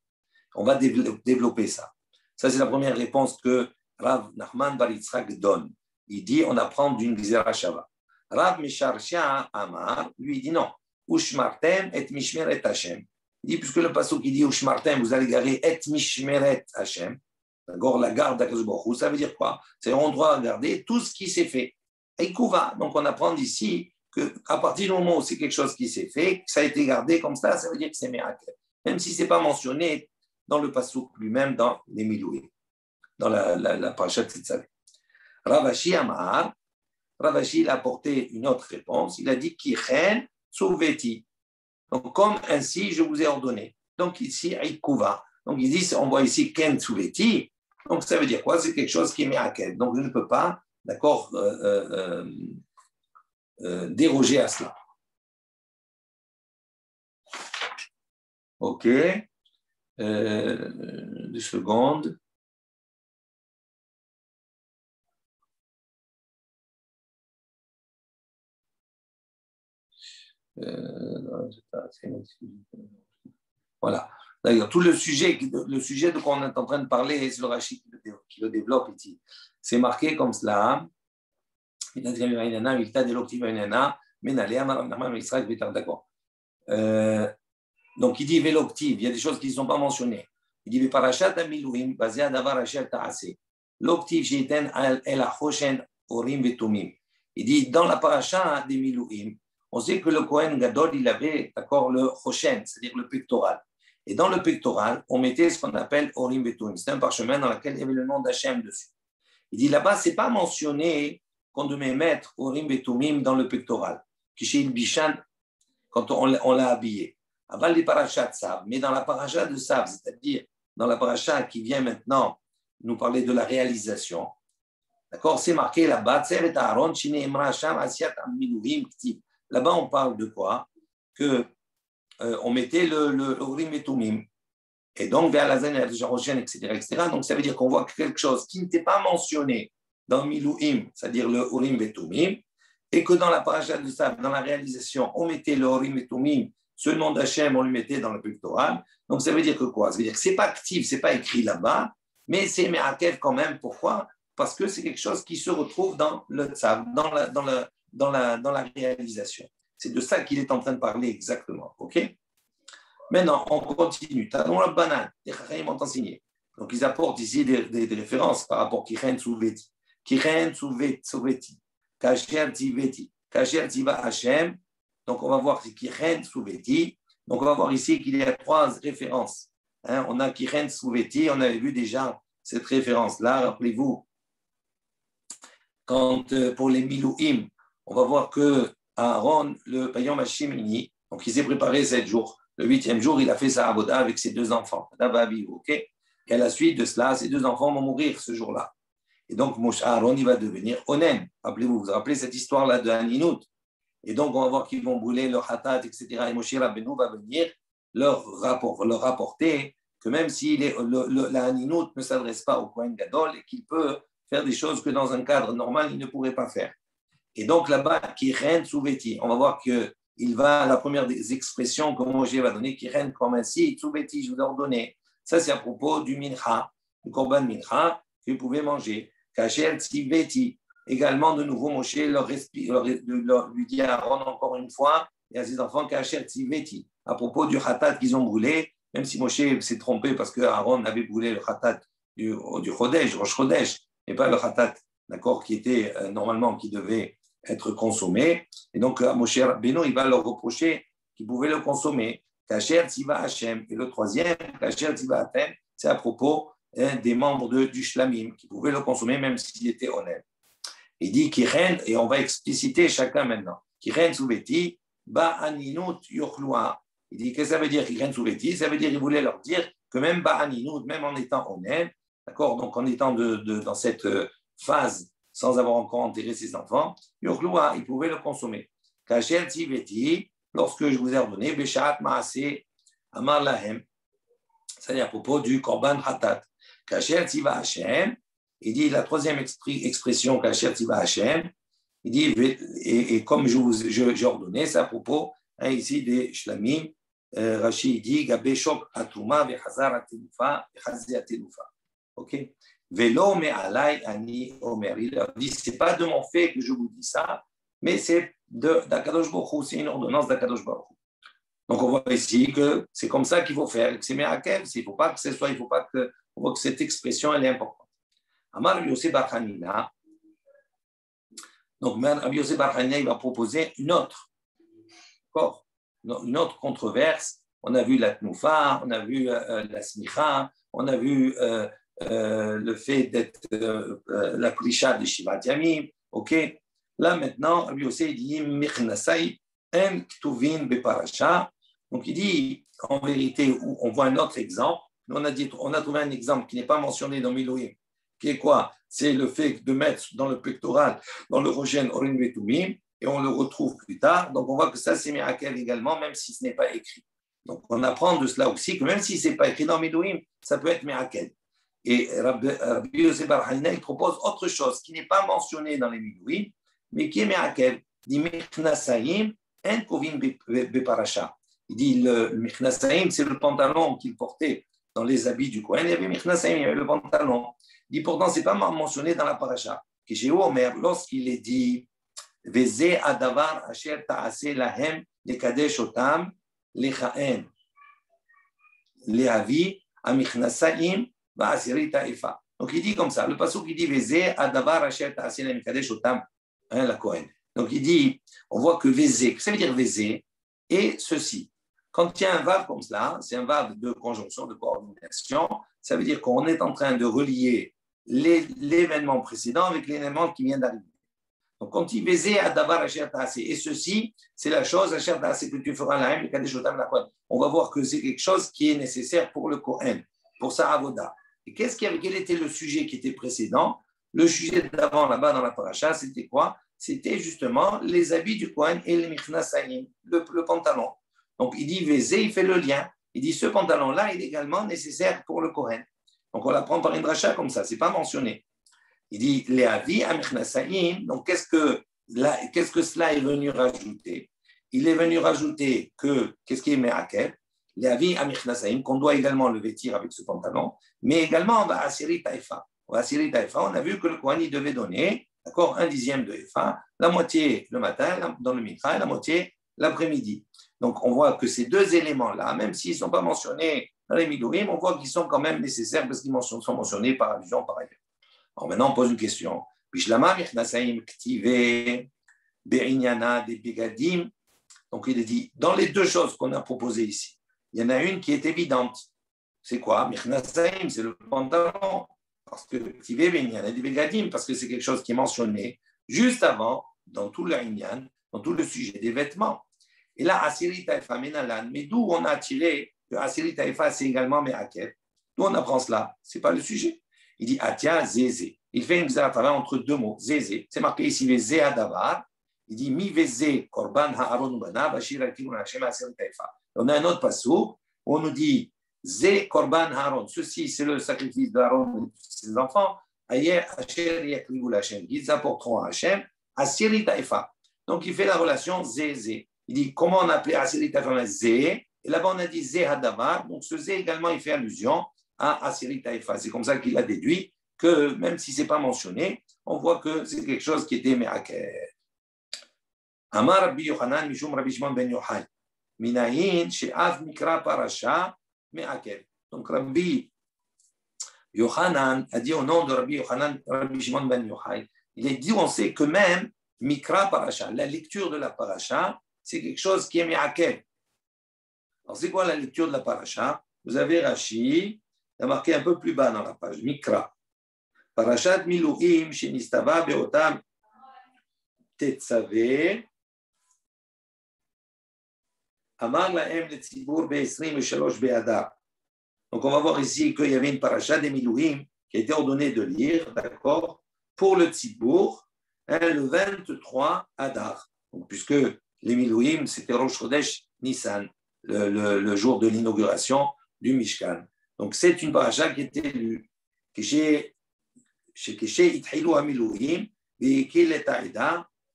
On va développer ça. Ça, c'est la première réponse que Rav Nachman bar Yitzhak donne. Il dit, on apprend d'une Gzera Shava. Rav Misharsha Amar, lui, il dit non. Ushmartem et mishmeret Hashem. Il dit, puisque le passage qui dit Ushmartem, vous allez garder et mishmeret Hashem, d'accord, la garde d'Akadosh Baruch Hu, ça veut dire quoi? C'est-à-dire, on doit garder tout ce qui s'est fait. Et Kouva, donc on apprend d'ici qu'à partir du moment où c'est quelque chose qui s'est fait, que ça a été gardé comme ça veut dire que c'est Me'akev. Même si ce n'est pas mentionné dans le passouk lui-même, dans les Milouim, dans la parasha de Tetzavé. Ravashi Amar, Ravashi il a apporté une autre réponse, il a dit Kichen Souveti. Donc comme ainsi je vous ai ordonné. Donc ici, Aïkouva. Donc ils disent, on voit ici Ken Souveti. Donc ça veut dire quoi? C'est quelque chose qui est Me'akev. Donc je ne peux pas, d'accord, déroger à cela. Ok. 2 secondes. Voilà. D'ailleurs, tout le sujet de quoi on est en train de parler, c'est le Rashi qui le développe ici. C'est marqué comme cela. D'accord. Donc il dit Véloctive, il y a des choses qui ne sont pas mentionnées. Il dit Parashat Amilouim, basé à Davar Asher Taase. L'octive Jiten El Achoshen Orim Vetumim. Il dit dans la paracha des Milouim, on sait que le Kohen Gadol, il avait d'accord, le Choshen, c'est-à-dire le pectoral. Et dans le pectoral, on mettait ce qu'on appelle Orim Vetumim. C'est un parchemin dans lequel il y avait le nom d'Hachem dessus. Il dit là-bas, ce n'est pas mentionné qu'on devait mettre Orim Vetumim dans le pectoral. Kishil Bishan, quand on l'a habillé. Avant les parachas de Sav, mais dans la paracha de Sav, c'est-à-dire dans la paracha qui vient maintenant nous parler de la réalisation, d'accord, c'est marqué là-bas, là-bas on parle de quoi? Que on mettait le Urim et Tumim, et donc vers la zone etc., etc. Donc ça veut dire qu'on voit quelque chose qui n'était pas mentionné dans Milouim, c'est-à-dire le Urim et Tumim, et que dans la paracha de Sav, dans la réalisation, on mettait le Urim et Tumim, ce nom d'Hachem, on le mettait dans le pectoral. Donc ça veut dire que quoi? Ça veut dire que ce n'est pas actif, ce n'est pas écrit là-bas, mais c'est Me'akev quand même. Pourquoi? Parce que c'est quelque chose qui se retrouve dans le Tzav, dans la réalisation. C'est de ça qu'il est en train de parler exactement. Ok? Maintenant, on continue. Talon la banane, les Chachamim ont enseigné. Donc ils apportent ici des références par rapport à Kichen Souveti. Kichen Souveti. Kasher Tiveti. Kasher Tiva Hashem. Donc on va voir Kichen Souveti. Donc on va voir ici qu'il y a 3 références. On a Kichen Souveti, on avait vu déjà cette référence-là. Rappelez-vous, quand pour les Milouim, on va voir que Aaron, le Payom Hashemini, donc il s'est préparé 7 jours. Le 8e jour, il a fait sa avoda avec ses 2 enfants. Okay? Et à la suite de cela, ses 2 enfants vont mourir ce jour-là. Et donc, Moshe Aaron, il va devenir Onen. Rappelez-vous, vous rappelez cette histoire-là de Haninout. Et donc, on va voir qu'ils vont brûler leur hatat, etc. Et Moshe Rabbeinu va venir leur rapporter que même si la Haninout ne s'adresse pas au Kohen Gadol et qu'il peut faire des choses que dans un cadre normal, il ne pourrait pas faire. Et donc là-bas, Kiren Souveti, on va voir qu'il va, la première des expressions que Moshe va donner, Kiren comme ainsi, Souveti, je vous ai ordonné. Ça, c'est à propos du Mincha, du Korban Mincha, que vous pouvez manger. Kacher Tziveti. Également, de nouveau, Moshe lui dit à Aaron encore une fois, et à ses enfants, Kacher Tziveti, à propos du Khatat qu'ils ont brûlé, même si Moshe s'est trompé parce que Aaron avait brûlé le Khatat du Chodesh, Rosh Chodesh, et pas le Khatat, d'accord, qui était normalement, qui devait être consommé. Et donc, Moshe Rabbeinu, il va leur reprocher qu'ils pouvaient le consommer. Kacher Tziva Hashem. Et le 3e, Kacher Tziva Hashem, c'est à propos des membres du Shlamim, qui pouvaient le consommer même s'il était honnête. Il dit Kiren, et on va expliciter chacun maintenant. Kiren Souveti, Ba'aninut Yochlua. Il dit, qu'est-ce que ça veut dire Kiren Souveti? Ça veut dire qu'il voulait leur dire que même Ba'aninut, même en étant honnête, d'accord, donc en étant dans cette phase sans avoir encore enterré ses enfants, Yochlua, il pouvait le consommer. Kacher Tiveti, lorsque je vous ai ordonné, Beshat Maase Amar Lahem, c'est-à-dire à propos du Korban Hatat. Kacher Tiva Hashem, il dit la 3e expression, Kacher Tiva Hashem, il dit, et comme j'ai ordonné, c'est à propos ici des Shlamim, Rashi dit, Gabeshok Atuma, Vechazar Atelufa, Vechazi Atelufa. Ok? Velo me alay ani omer. Il leur dit, ce n'est pas de mon fait que je vous dis ça, mais c'est d'Akadosh Baruch Hu, c'est une ordonnance d'Akadosh Baruch Hu. Donc on voit ici que c'est comme ça qu'il faut faire, que c'est Me'akev, il ne faut pas que ce soit, on voit que cette expression, elle est importante. Amar Rabbi Yossi bar Hanina, donc Rabbi Yossi bar Hanina, il va proposer une autre controverse. On a vu la Tnoufa, on a vu la Smicha, on a vu le fait d'être la Prisha de Shivat Yamim, ok? Là maintenant, Rabbi Yossi dit Michnasai en Ktuvin Beparasha. Donc il dit, en vérité, on voit un autre exemple. On a trouvé un exemple qui n'est pas mentionné dans Milouim, qui est quoi? C'est le fait de mettre dans le pectoral, dans le Rogen Orin Vetumim, et on le retrouve plus tard. Donc on voit que ça c'est Mirakel également, même si ce n'est pas écrit. Donc on apprend de cela aussi que même si ce n'est pas écrit dans Milouim, ça peut être Mirakel. Et Rabbi Yosef bar Hanina, il propose autre chose qui n'est pas mentionné dans les Milouim, mais qui est Mirakel. Il dit Michnasayim en Kovin Beparasha. Il dit le Michnasayim, c'est le pantalon qu'il portait dans les habits du Kohen. Il y avait Michnasayim, il y avait le pantalon. Il dit pourtant, ce n'est pas mentionné dans la paracha. lorsqu'il est dit Veze adavar asher ta'ase lahem lekadesh otam lechaen lehavi amiknasaim va'asiri ta'ifa. Donc il dit comme ça, le pasuk il dit Veze adavar asher ta'ase lahem lekadesh otam la Kohen. Donc il dit, on voit que Veze, ça veut dire Veze et ceci. Quand il y a un vav comme cela, c'est un vav de conjonction, de coordination, ça veut dire qu'on est en train de relier l'événement précédent avec l'événement qui vient d'arriver. Donc, quand il Veze adavar asher ta'ase, et ceci, c'est la chose asher ta'ase que tu feras la le kadesh otam la Kohen. On va voir que c'est quelque chose qui est nécessaire pour le Kohen, pour sa avoda. Et quel était le sujet qui était précédent? Le sujet d'avant, là-bas dans la paracha, c'était quoi? C'était justement les habits du Kohen et les michnasaïm, le pantalon. Donc, il dit Veze, il fait le lien. Il dit ce pantalon-là, il est également nécessaire pour le Kohen. Donc, on l'apprend par une dracha comme ça, ce n'est pas mentionné. Il dit les habits à michnasaïm. Donc, qu'est-ce que cela est venu rajouter? Il est venu rajouter qu'est-ce qui est me'akev? Les habits à michnasaïm, qu'on doit également le vêtir avec ce pantalon, mais également on va asiri taïfa. On a vu que le Kohen il devait donner, d'accord, 1/10 de Efa, la moitié le matin dans le Mitra et la moitié l'après-midi. Donc on voit que ces deux éléments-là, même s'ils ne sont pas mentionnés dans les Midorim, on voit qu'ils sont quand même nécessaires parce qu'ils sont mentionnés par allusion par ailleurs. Alors maintenant on pose une question. Donc il est dit, dans les deux choses qu'on a proposées ici, il y en a une qui est évidente. C'est quoi? Michnasaim, c'est le pantalon. Parce que parce que c'est quelque chose qui est mentionné juste avant, dans tout le Inyan, dans tout le sujet des vêtements. Et là, Asiri Taïfa Menalan, mais d'où on a tiré que Asiri Taïfa, c'est également Me'akev? D'où on apprend cela? Ce n'est pas le sujet. Il dit Atia Zézé. Il fait une xaratara entre deux mots. Zézé. C'est marqué ici, Veze Adavar. Il dit Mi Veze Korban Haaron Bana, Bashir Alkinu Hashem Asiri Taïfa. On a un autre passage où on nous dit Zé Korban Haron, ceci c'est le sacrifice d'Aaron et de ses enfants. Ayer Asher Yakrivu Hashem, ils apporteront à Hashem Asiri Taïfa. Donc il fait la relation Zé. Il dit comment on appelait Asiri Taïfa Zé, et là-bas on a dit Zé Hadavar, donc ce Zé également il fait allusion à Asiri Taïfa. C'est comme ça qu'il a déduit que même si ce n'est pas mentionné, on voit que c'est quelque chose qui était Me'akev. Amar Rabbi Yochanan Mishum Rabbi Shimon ben Yochai, Minayin She'av Mikra Parasha. Donc Rabbi Yochanan a dit au nom de Rabbi Yochanan, Rabbi Shimon ben Yochai, il est dit, on sait que même Mikra Parasha, la lecture de la Parasha, c'est quelque chose qui est me'akev. Alors c'est quoi la lecture de la Parasha? Vous avez Rashi, il a marqué un peu plus bas dans la page, Mikra. Parashat Miluim, Shenistava Beotam Tetzave, Amar lahem le tzibur be'esrim shalosh be'adar. Donc on va voir ici qu'il y avait une paracha des Milouim qui a été ordonnée de lire, d'accord, pour le tzibur, le 23 Adar. Donc, puisque les Milouim, c'était Rosh Chodesh Nissan, le jour de l'inauguration du Mishkan. Donc c'est une paracha qui était lue.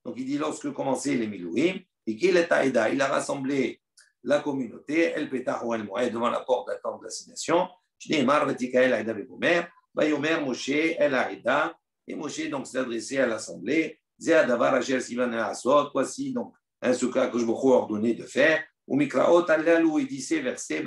Donc il dit lorsque commençaient les Milouim, il a rassemblé la communauté, El Petah ou El Moed, devant la porte d'attente de l'assignation. Moshe El Aïda, et Moshe donc s'est adressé à l'assemblée. Voici donc ce que je vous ai ordonné de faire. Il dit ces versets,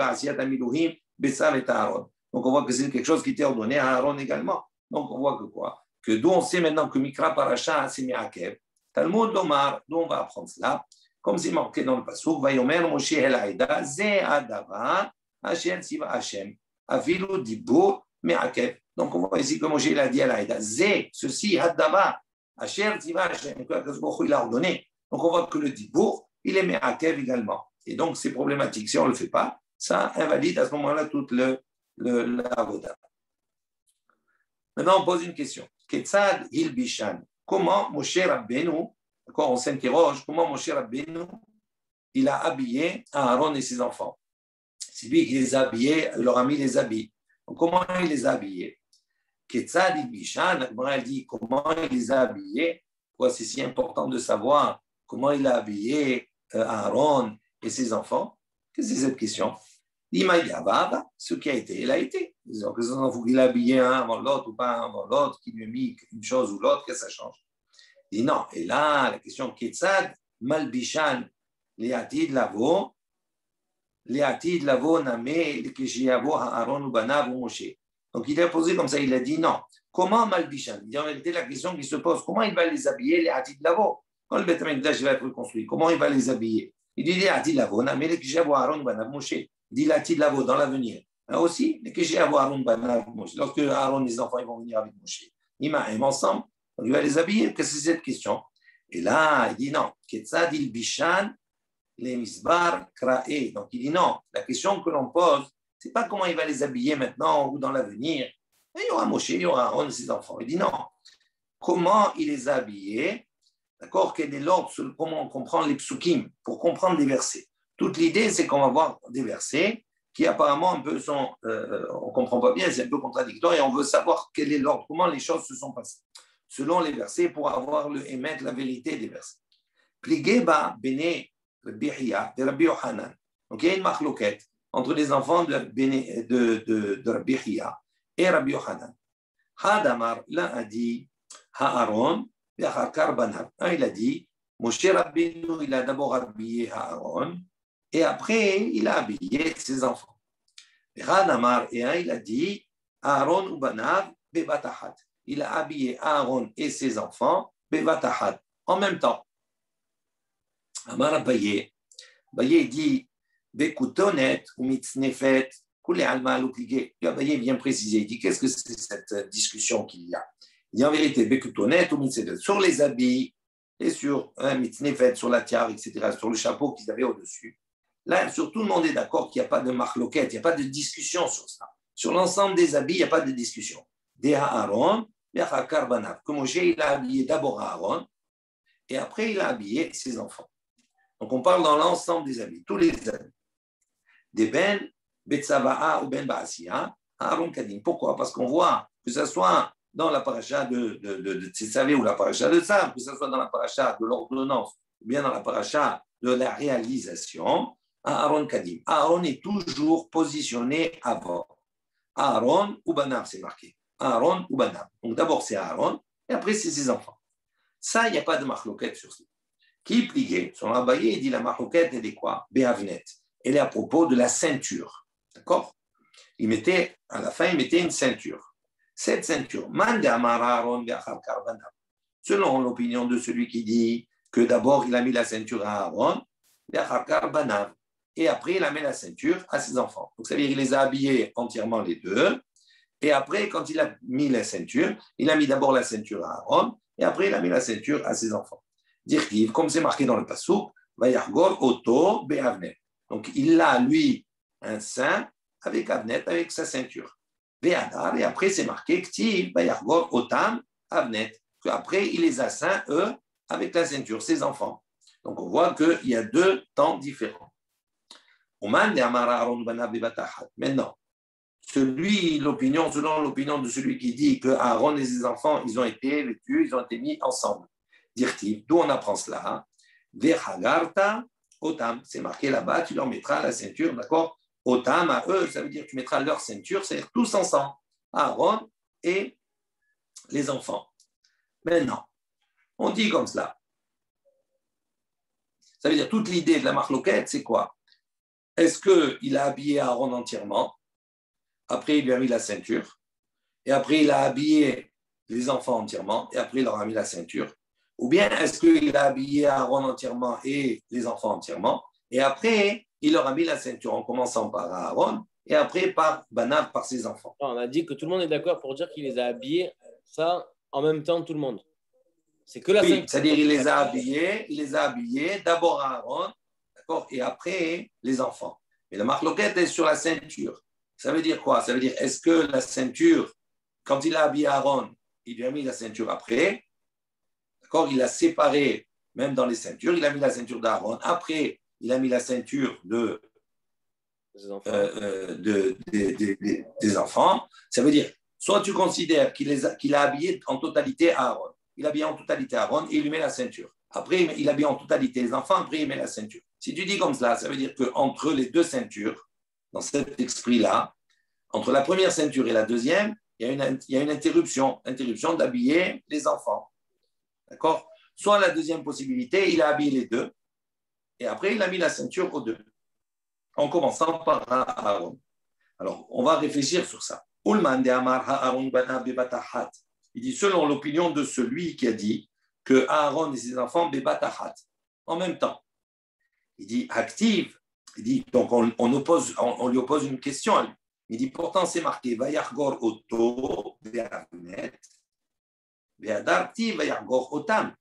donc on voit que c'est quelque chose qui était ordonné à Aaron également. Donc on voit que quoi? Que d'où on sait maintenant que Mikra Parasha c'est Me'akev. Talmud Lomar, d'où on va apprendre cela? Comme c'est marqué dans le pasuk, Vayomer Moshe El Aïda, Ze Adava, Hashem Siva Hashem, Afilu Dibur Me'akev. Donc on voit ici que Moshe il a dit à l'Aïda, Ze, ceci, Adava, Hashem Siva Hashem, que il a ordonné. Donc on voit que le Dibur, il est Me'akev également. Et donc c'est problématique. Si on ne le fait pas, ça invalide à ce moment-là toute l'avoda. Maintenant on pose une question. Ketzad il Bishan, comment Moshe Rabbeinu, d'accord, on s'interroge comment Moshe Rabbeinu il a habillé Aaron et ses enfants. C'est lui qui les a habillés, il leur a mis les habits. Donc, comment il les a habillés? Ketzad il Bishan, elle dit comment il les a habillés. Pourquoi c'est si important de savoir comment il a habillé Aaron et ses enfants? Qu'est-ce que c'est cette question? Ce qui a été, il a été. Disons que il faut qu'il a habillé un avant l'autre ou pas un avant l'autre, qu'il lui a mis une chose ou l'autre, que ça change. Il dit non. Et là, la question Ketsad, Malbishan, Léatid Lavo, Léatid Lavo Namé, Lekeshiavo, Aaron ou Banav ou Moshe. Donc il a posé comme ça, il a dit non. Comment Malbishan? Il dit en réalité la question qui se pose, comment il va les habiller, Léatid Lavo? Quand le Beth Amikdash va être construit, comment il va les habiller? Il dit Léatid Lavo, Namé, Lekeshiavo, Aaron ou Banav Moshe. Dit Léatid Lavo dans l'avenir. Là aussi, Lekeshiavo, Aaron, Banav Moshe. Lorsque Aaron et les enfants ils vont venir avec Moshe, ils m'aiment ensemble. Donc, il va les habiller. Qu'est-ce que c'est cette question? Et là, il dit non. Ketsad il bishan les misbar krae. Donc, il dit non. La question que l'on pose, c'est pas comment il va les habiller maintenant ou dans l'avenir. Il y aura Moshe, il y aura Aaron et ses enfants. Il dit non. Comment il les a habillés? D'accord? Quel est l'ordre? Comment on comprend les psukim pour comprendre les versets? Toute l'idée, c'est qu'on va voir des versets qui apparemment un peu sont, on ne comprend pas bien, c'est un peu contradictoire et on veut savoir quel est l'ordre, comment les choses se sont passées selon les versets pour avoir le émettre la vérité des versets. Pligeba bene Rabbi Hiya de Rabbi Yohanan. Donc il y a une marloquette entre les enfants de Rabbi Hiya et Rabbi Yohanan. Hadamar, l'un a dit Haaron, Yachakar Banav. Un il a dit Moshe Rabbeinu, il a d'abord habillé Haaron et après il a habillé ses enfants. Hadamar, et un il a dit Aaron ou Banav Bebatahat. Il a habillé Aaron et ses enfants, Bevatahat, en même temps. Amar Abaye, Abaye dit, Bekutonet ou mitznefet, Kule alma aluplige. Abaye vient préciser, il dit, qu'est-ce que c'est cette discussion qu'il y a? Il dit en vérité, Bekutonet ou mitznefet, sur les habits et sur mitznefet, sur la tiare, etc., sur le chapeau qu'ils avaient au-dessus. Là, sur tout le monde est d'accord qu'il n'y a pas de marloquette, il n'y a pas de discussion sur ça. Sur l'ensemble des habits, il n'y a pas de discussion. Des Aaron, que Moshe il a habillé d'abord Aaron et après il a habillé ses enfants. Donc on parle dans l'ensemble des habits, tous les habits. Des Ben, Betsava'a ou Ben Ba'asiya, Aaron Kadim. Pourquoi? Parce qu'on voit que ce soit dans la paracha de Tzetzavé ou la paracha de Tzav, que ce soit dans la paracha de l'ordonnance ou bien dans la paracha de la réalisation, Aaron Kadim. Aaron est toujours positionné avant. Aaron ou Banav, c'est marqué. Aaron ou Banav. Donc d'abord c'est Aaron et après c'est ses enfants. Ça, il n'y a pas de marloquette sur ça. Qui plié, son Abaye, il dit la marloquette, elle est quoi? Béhavnet. Elle est à propos de la ceinture. D'accord? Il mettait, à la fin, il mettait une ceinture. Cette ceinture, selon l'opinion de celui qui dit que d'abord il a mis la ceinture à Aaron, et après il a mis la ceinture à ses enfants. Donc ça veut dire qu'il les a habillés entièrement les deux. Et après, quand il a mis la ceinture, il a mis d'abord la ceinture à Aaron, et après, il a mis la ceinture à ses enfants. Dirtiv, comme c'est marqué dans le Passouk, Vayargor Oto Be'avnet. Donc, il a, lui, un sein avec Avnet, avec sa ceinture. Ve'adar, et après, c'est marqué Ktiv, Vayargor Otam Avnet. Après, il les a saints, eux, avec la ceinture, ses enfants. Donc, on voit qu'il y a deux temps différents. Maintenant, selon l'opinion de celui qui dit que Aaron et ses enfants, ils ont été vêtus, ils ont été mis ensemble. Dirtiv, d'où on apprend cela? Vechagarta, otam, c'est marqué là-bas, tu leur mettras la ceinture, d'accord? Otam, à eux, ça veut dire que tu mettras leur ceinture, c'est-à-dire tous ensemble, Aaron et les enfants. Maintenant, on dit comme cela. Ça veut dire toute l'idée de la marloquette, c'est quoi? Est-ce qu'il a habillé Aaron entièrement? Après, il lui a mis la ceinture. Et après, il a habillé les enfants entièrement. Et après, il leur a mis la ceinture. Ou bien, est-ce qu'il a habillé Aaron entièrement et les enfants entièrement? Et après, il leur a mis la ceinture en commençant par Aaron et après par Banav, par ses enfants. On a dit que tout le monde est d'accord pour dire qu'il les a habillés, ça, en même temps, tout le monde. C'est que la oui, ceinture. C'est-à-dire il les a habillés, d'abord Aaron, d'accord, et après les enfants. Mais la marloquette est sur la ceinture. Ça veut dire quoi? Ça veut dire, est-ce que la ceinture, quand il a habillé Aaron, il lui a mis la ceinture après, d'accord, il a séparé, même dans les ceintures, il a mis la ceinture d'Aaron, après, il a mis la ceinture des enfants. Ça veut dire, soit tu considères qu'il a habillé en totalité Aaron, il a habillé en totalité Aaron et il lui met la ceinture. Après, il habille en totalité les enfants, après il met la ceinture. Si tu dis comme cela, ça veut dire qu'entre les deux ceintures, dans cet esprit-là, entre la première ceinture et la deuxième, il y a une interruption d'habiller les enfants. D'accord? Soit la deuxième possibilité, il a habillé les deux, et après, il a mis la ceinture aux deux, en commençant par Aaron. Alors, on va réfléchir sur ça. Il dit, selon l'opinion de celui qui a dit que Aaron et ses enfants, bebatahat, en même temps. Il dit, active. Il dit, donc on lui oppose une question à lui. Il dit, pourtant, c'est marqué, Vayargor Oto, Be'avnet, Be'adarti, Vayargor Otam.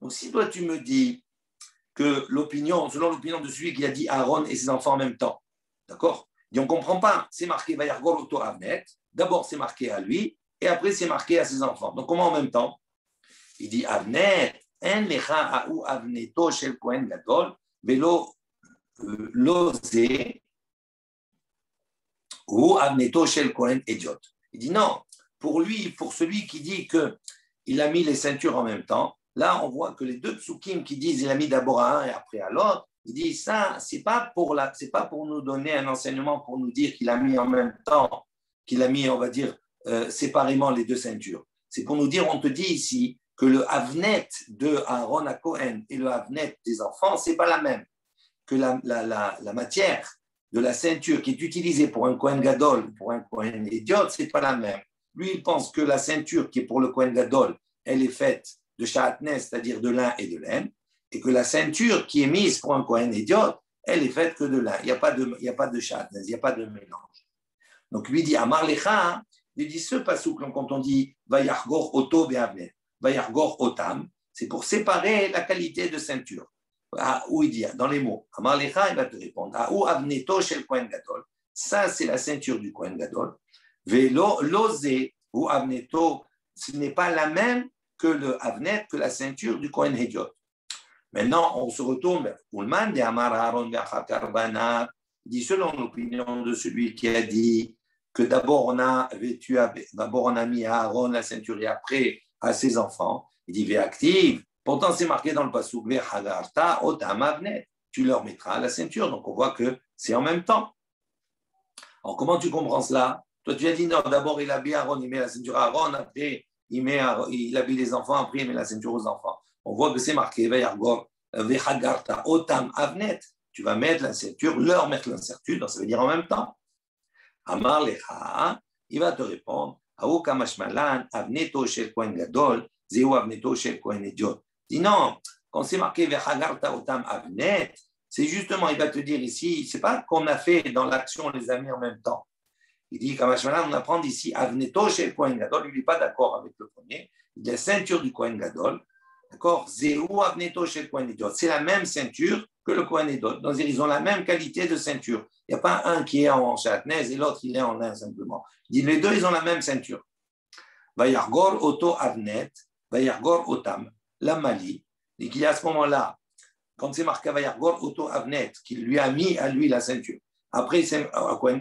Donc, si toi, tu me dis que selon l'opinion de celui qui a dit Aaron et ses enfants en même temps, d'accord? Et on ne comprend pas, c'est marqué Vayargor Oto Avnet, d'abord c'est marqué à lui, et après c'est marqué à ses enfants. Donc, comment en même temps? Il dit Avnet, En lecha Aou Avneto Shel Kohen Gadol, Velo Lozé, ou Avneto Shel Kohen Idiot. Il dit non, pour lui, pour celui qui dit qu'il a mis les ceintures en même temps, là on voit que les deux psukim qui disent il a mis d'abord à un et après à l'autre, il dit ça, c'est pas pour nous donner un enseignement pour nous dire qu'il a mis en même temps, qu'il a mis, on va dire, séparément les deux ceintures. C'est pour nous dire, on te dit ici que le Avnet de Aaron à Cohen et le Avnet des enfants, c'est pas la même. Que la matière de la ceinture qui est utilisée pour un Kohen Gadol, pour un Kohen Idiot, c'est pas la même. Lui, il pense que la ceinture qui est pour le Kohen Gadol, elle est faite de Sha'atnes, c'est-à-dire de lin et de laine, et que la ceinture qui est mise pour un Kohen Idiot, elle est faite que de lin. Il n'y a pas de Sha'atnes, il n'y a pas de mélange. Donc lui dit, Amar Lecha, il dit ce passouk, quand on dit Vayargor Oto Be'avnet, Vayargor Otam, c'est pour séparer la qualité de ceinture. Où il dit, dans les mots, Amar Lecha, il va te répondre, Où Avneto Shel Kohen Gadol, ça c'est la ceinture du Kohen Gadol. Velo Lozé ou Avneto, ce n'est pas la même que le Avnet, que la ceinture du Kohen Idiot. Maintenant, on se retourne vers Ulman, de Amar Aaron Karbana, il dit selon l'opinion de celui qui a dit que d'abord on a mis à Aaron la ceinture et après à ses enfants. Il dit Ve'active. Pourtant, c'est marqué dans le passouk Ve'chagarta otam avnet. Tu leur mettras la ceinture. Donc, on voit que c'est en même temps. Alors, comment tu comprends cela? Toi, tu as dit non, d'abord il habille Aaron, il met la ceinture à Aaron, après il habille les enfants, après il met la ceinture aux enfants. On voit que c'est marqué Ve'chagarta otam avnet. Tu vas mettre la ceinture, leur mettre la ceinture, donc ça veut dire en même temps. Amar lecha, il va te répondre, Aou kamashmalan, avneto shel kohen gadol, zeu avneto shel kohen idiot. Dis non, quand c'est marqué vechagarta otam avnet, c'est justement, il va te dire ici, c'est pas qu'on a fait dans l'action, on les a mis en même temps. Il dit, kamashmalan, on apprend ici, avneto shel kohen gadol, il n'est pas d'accord avec le premier, il dit la ceinture du kohen gadol, d'accord, zeu avneto shel kohen idiot, c'est la même ceinture que le Kohen Idiot. Donc, ils ont la même qualité de ceinture. Il n'y a pas un qui est en châtenaise et l'autre, il est en lin simplement. Il dit, les deux, ils ont la même ceinture. Vayargor Oto Avnet, Vayargor Otam, la Mali. Et qu'il y a à ce moment-là, quand c'est marqué Vayargor Oto Avnet, qu'il lui a mis à lui la ceinture. Après, c'est au Kohen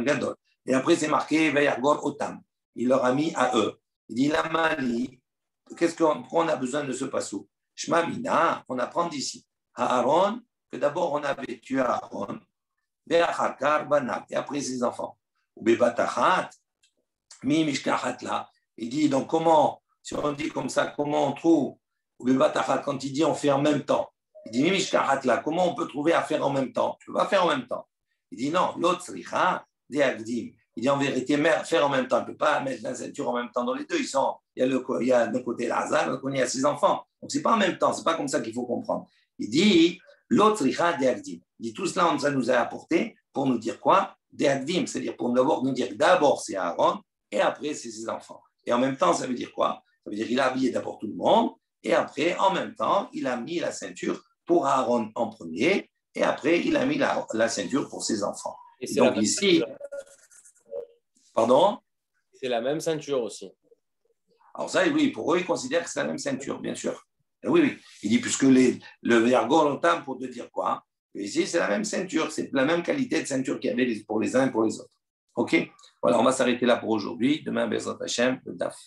Gadol. Et après, c'est marqué Vayargor Otam. Il leur a mis à eux. Il dit, la Mali, pourquoi on a besoin de ce passou? Shma Mina, on apprend d'ici. À Aaron, que d'abord on avait tué Aaron, et après ses enfants. Il dit donc comment, si on dit comme ça, comment on trouve, quand il dit on fait en même temps, il dit comment on peut trouver à faire en même temps? Tu ne peux pas faire en même temps. Il dit non, l'autre il dit en vérité, faire en même temps, on ne peut pas mettre la ceinture en même temps dans les deux. Il y a d'un côté Lazare, de l'autre côté il y a ses enfants. Donc ce n'est pas en même temps, ce n'est pas comme ça qu'il faut comprendre. Il dit l'autre il dit tout cela, ça nous a apporté pour nous dire quoi? Deagdim, c'est-à-dire pour nous dire que d'abord c'est Aaron et après c'est ses enfants. Et en même temps, ça veut dire quoi? Ça veut dire qu'il a habillé d'abord tout le monde et après, en même temps, il a mis la ceinture pour Aaron en premier et après, il a mis la ceinture pour ses enfants. Et c'est donc ici, pardon? C'est la même ceinture aussi. Alors ça, oui, pour eux, ils considèrent que c'est la même ceinture, bien sûr. Et oui. Il dit, puisque le vergon l'entame pour te dire quoi? Et ici, c'est la même ceinture, c'est la même qualité de ceinture qu'il y avait pour les uns et pour les autres. OK? Voilà, on va s'arrêter là pour aujourd'hui. Demain, Bezrat Hashem, le DAF.